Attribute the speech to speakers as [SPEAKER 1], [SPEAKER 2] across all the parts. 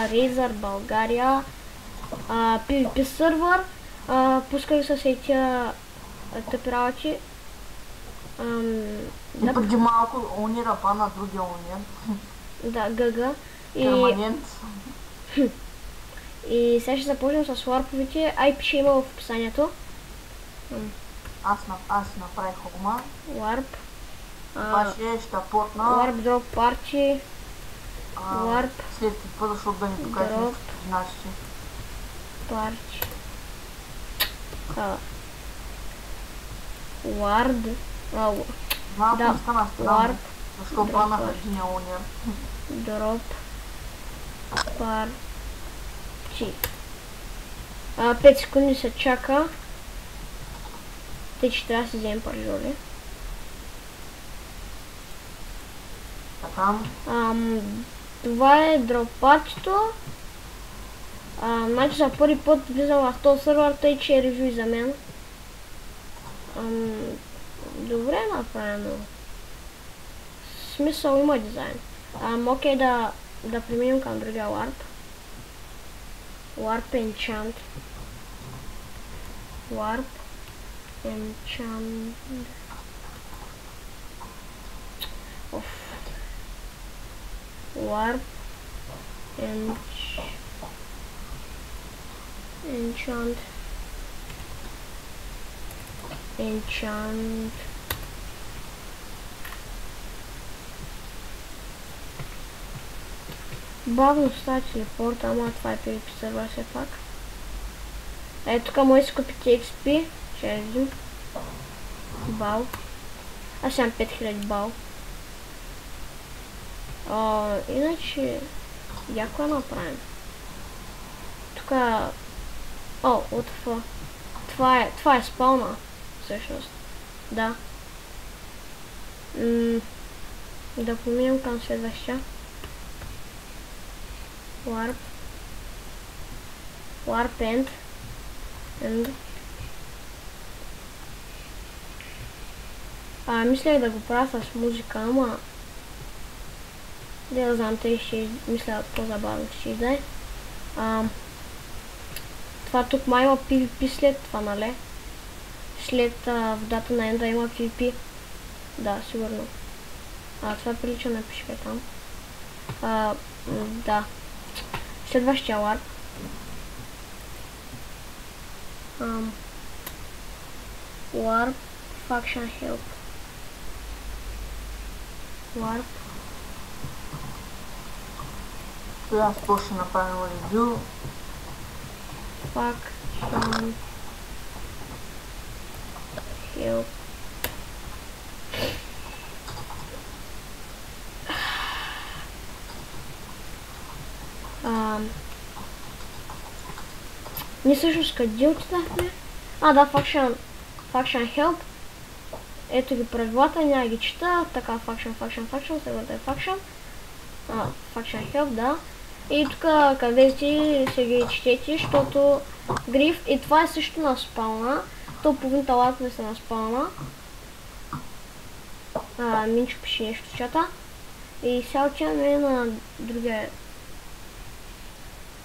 [SPEAKER 1] Razer България, PvP сервер, пускали са се и тия тъпи работи.
[SPEAKER 2] И преди малко Унира на другия Унир.
[SPEAKER 1] Да, ГГ.
[SPEAKER 2] Перманент.
[SPEAKER 1] И сега ще започнем с ларповите. IP ще има в описанието.
[SPEAKER 2] Аз направих хома.
[SPEAKER 1] Ларп.
[SPEAKER 2] Това ще потна.
[SPEAKER 1] Ларп Дроп Парти. Ларп.
[SPEAKER 2] След това, защото да ни покажеш нещо при нашите.
[SPEAKER 1] Парти. Лард.
[SPEAKER 2] Малко
[SPEAKER 1] Да,
[SPEAKER 2] стана странно,
[SPEAKER 1] Ларп.
[SPEAKER 2] защото банаха единия Унир.
[SPEAKER 1] Дроп. Парти. 5 секунди се чака. Те че трябва да си вземем паржоли.
[SPEAKER 2] Така.
[SPEAKER 1] Това е дропартито. Значи за първи път влизам в този сервер, тъй че е ревю за мен. Добре направено. Смисъл има дизайн. Окей да преминем към другия ларп. Warp Enchant. Warp Enchant. Warp Enchant. Бавно става телепорта, ама това е PvP сервер все пак. Ето тук може да си купите XP. Ще видим. Бал. Аз имам 5000 бал. Иначе яко я направим. Тук WTF. Това е спална. Всъщност. Да. Да поминем към следващия. Warp End. Мислях да го правя с музика, ама да знам, те ще мисля по-забавно ще издай. Това тук май има PvP след това, нали? След водата на Енда има PvP. Да, сигурно. Това прилича на пишка там. Да. Следващия ларп. Warp Faction Help. Warp.
[SPEAKER 2] Сега ще направим ревю.
[SPEAKER 1] Faction Help. Не всъщност къде отидахме? Да, Faction Help. Ето ги правилата, няма ги чета. Така, Faction, следвата е Faction. Faction Help, да. И тук къде си се ги четете, защото гриф. И това е също на спална. То половината лайкове са на спална. Минчо пише нещо в чата. И сега отиваме на другия.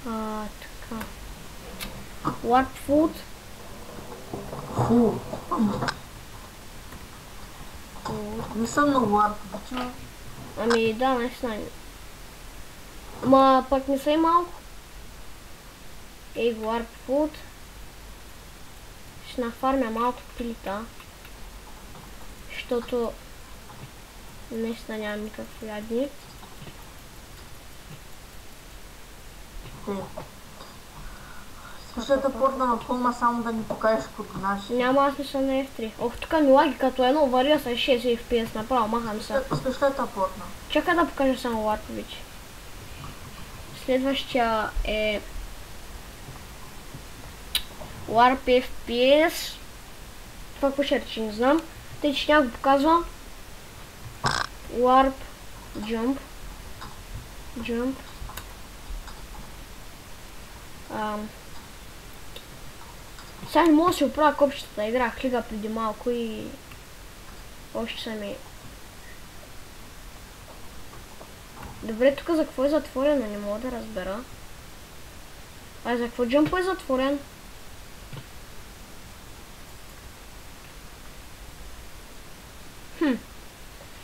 [SPEAKER 1] Така. Warp Food.
[SPEAKER 2] Не съм много ларп,
[SPEAKER 1] Да, наистина. Ма пък не са и малко. Warp Food. Ще нафармя малко пилита. Защото наистина нямам никакви ядни.
[SPEAKER 2] Слушай да портна на филма, само да ни покажеш координати.
[SPEAKER 1] Няма, аз не съм на F3. Тук ми лаги като едно вария с 6 FPS, направо махам се.
[SPEAKER 2] Слушай да портна.
[SPEAKER 1] Чакай да покажа само ларповичи. Следващия е Warp FPS. Това какво ще речи, не знам. Тъй че няма го показвам. Warp Jump. Сега не мога да си оправя копчетата, играх лига преди малко и още са ми. Добре, тук за какво е затворено, не мога да разбера. А за какво джампа е затворен?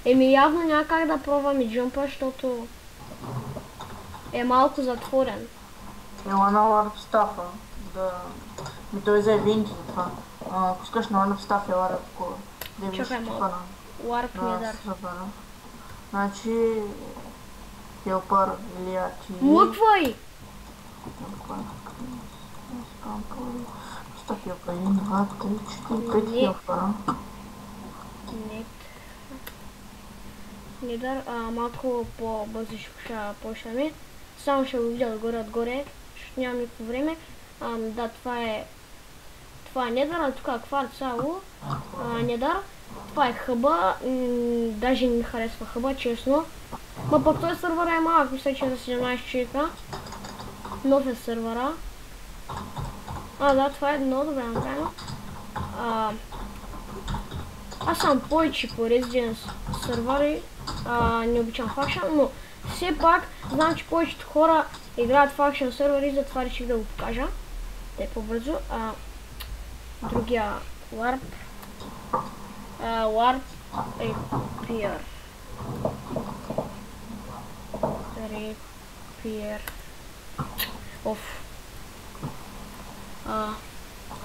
[SPEAKER 1] Еми явно няма как да пробваме джампа, защото е малко затворен.
[SPEAKER 2] Ела на Warp Staff, да... Ми той за евенти за това. Ако искаш на Warp Staff, ела да такова. Да видиш
[SPEAKER 1] Чакай
[SPEAKER 2] типа
[SPEAKER 1] малко. Warp
[SPEAKER 2] на
[SPEAKER 1] Nether.
[SPEAKER 2] сървъра. Значи... Helper или Ати...
[SPEAKER 1] Млъквай!
[SPEAKER 2] Що Helper? 1, 2, 3, 4, 5
[SPEAKER 1] Не.
[SPEAKER 2] Helper.
[SPEAKER 1] Нет. Недър, малко по-бързичко ще почнем. Само ще го видя отгоре, защото нямам никакво време. Да, това е недър, а тук е кварц цяло. Недър. Това е хъба. Даже не ми харесва хъба, честно. Ма пък той сървъра е малък, мисля, че за 17 човека. Нов е сървъра. Да, това е много добре направено. Аз съм повече по Residence сървъри, не обичам Faction, но все пак знам, че повечето хора играят Faction сървъри, затова реших да го покажа. Те по-бързо. Другия Warp. Warp Repair.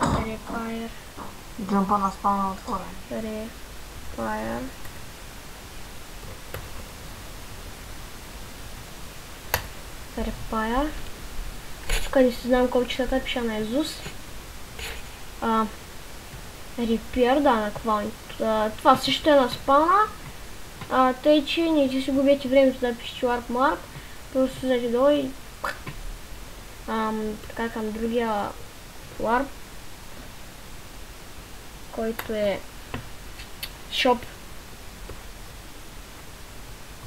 [SPEAKER 1] Repair.
[SPEAKER 2] Джампа на спална отворен.
[SPEAKER 1] Repair. Repair. Тук не си знам колко числата пиша на Езус. Repair, да, на квални. Това също е на спална. Тъй, че не си губете времето да пишете Warp Mark. Просто взете долу и... така към другия Warp, който е Shop.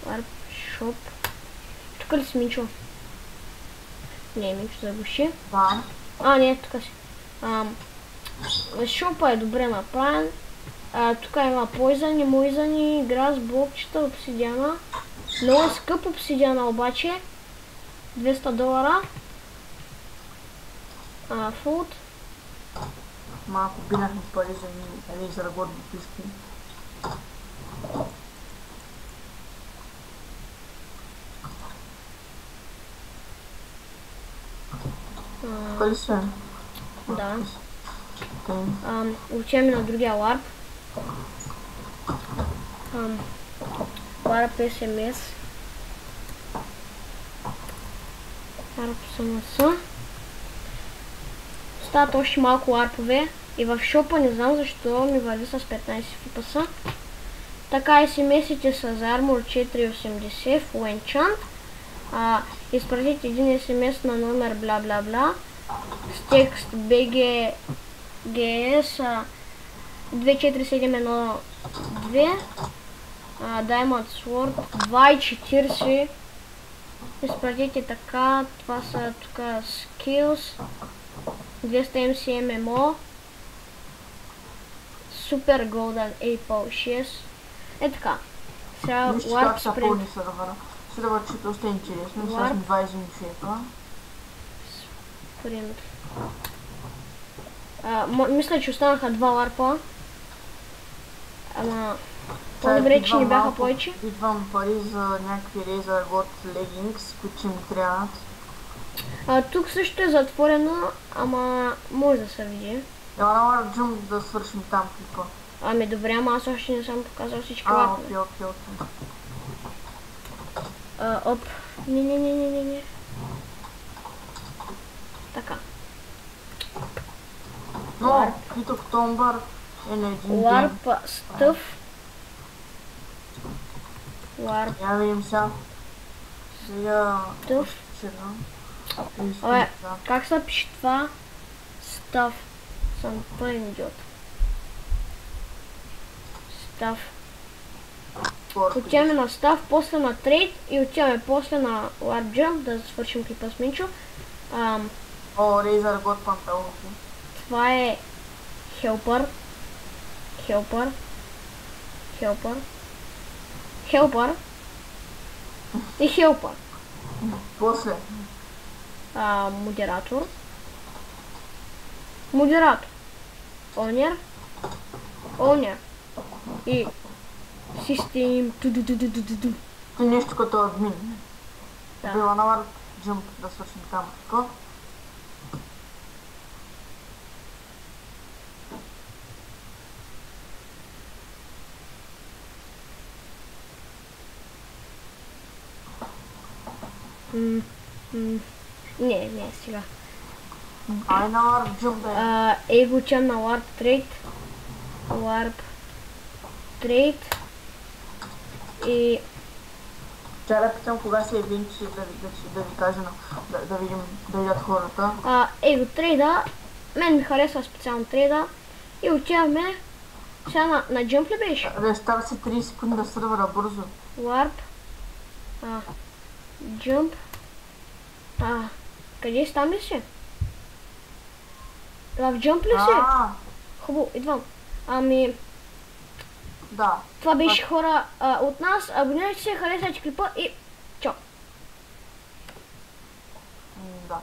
[SPEAKER 1] Warp Shop. Тук ли си, Минчо? Не, Минчо заглуши.
[SPEAKER 2] Да.
[SPEAKER 1] Не, тук си. Шопа е добре направен. Тук има поизани, моизани, грас, блокчета, обсидиана. Много е скъп обсидиана обаче. $200. Фуд.
[SPEAKER 2] Малко бинахме пари за едни изработни писки. Кали се?
[SPEAKER 1] Да. Отиваме на другия Warp. Warp SMS. Warp SMS. Остават още малко ларпове и в шопа не знам защо ми върви с 15 фипаса. Така SMS-ите са за Armor 480 Full Enchant. Изпратите един SMS на номер бла бла бла с текст BGS 24712 Diamond Sword 2.40. Изпратите така, това са тук Skills 200 MCMMO Super Golden Apple 6. Е така. Сега
[SPEAKER 2] Вижте как са пълни сървъра. Сървър, че доста е интересно. Сега съм 20 човека.
[SPEAKER 1] Sprint. Мисля, че останаха 2 ларпа. Ама... По-добре, че не бяха повече.
[SPEAKER 2] Идвам пари за някакви Razer God Leggings, които ми трябват.
[SPEAKER 1] Тук също е затворено, ама може да се види.
[SPEAKER 2] Ела на Warp Jump да свършим там клипа.
[SPEAKER 1] Ами добре, ама аз още не съм показал всички ларпове.
[SPEAKER 2] Окей.
[SPEAKER 1] Оп. Не. Така.
[SPEAKER 2] Но, Hit October е на един ден.
[SPEAKER 1] Warp Stuff. Warp
[SPEAKER 2] Я видим сега. Сега...
[SPEAKER 1] Stuff. Как се пише това? Stuff. Съм пълен идиот. Stuff. Отиваме на Stuff, после на Trade и отиваме после на Warp Jump да свършим клипа с Минчо.
[SPEAKER 2] Razer God панталонки.
[SPEAKER 1] Това е Helper и Helper.
[SPEAKER 2] После.
[SPEAKER 1] Модератор. Модератор. Owner. Owner. И систем. Ту-ду-ду-ду-ду-ду.
[SPEAKER 2] Ти нещо като админ.
[SPEAKER 1] Да.
[SPEAKER 2] Била на варп jump да свършим камерата.
[SPEAKER 1] Не, сега.
[SPEAKER 2] Ай на варп jump да е.
[SPEAKER 1] Его учам на Warp Trade. Warp Trade. И
[SPEAKER 2] Чай да питам кога си е Винчи, да ви кажа, да видим, да видят хората.
[SPEAKER 1] Его трейда. Мен ми харесва специално трейда. И отиваме. Сега на Jump ли беше?
[SPEAKER 2] Рестарт си 30 секунди да сървъра бързо.
[SPEAKER 1] Warp. Jump. Къде си, там ли си? В Jump ли си? Хубаво, идвам.
[SPEAKER 2] Да.
[SPEAKER 1] Това беше хора от нас. Абонирайте се, харесайте клипа и чао!
[SPEAKER 2] Да.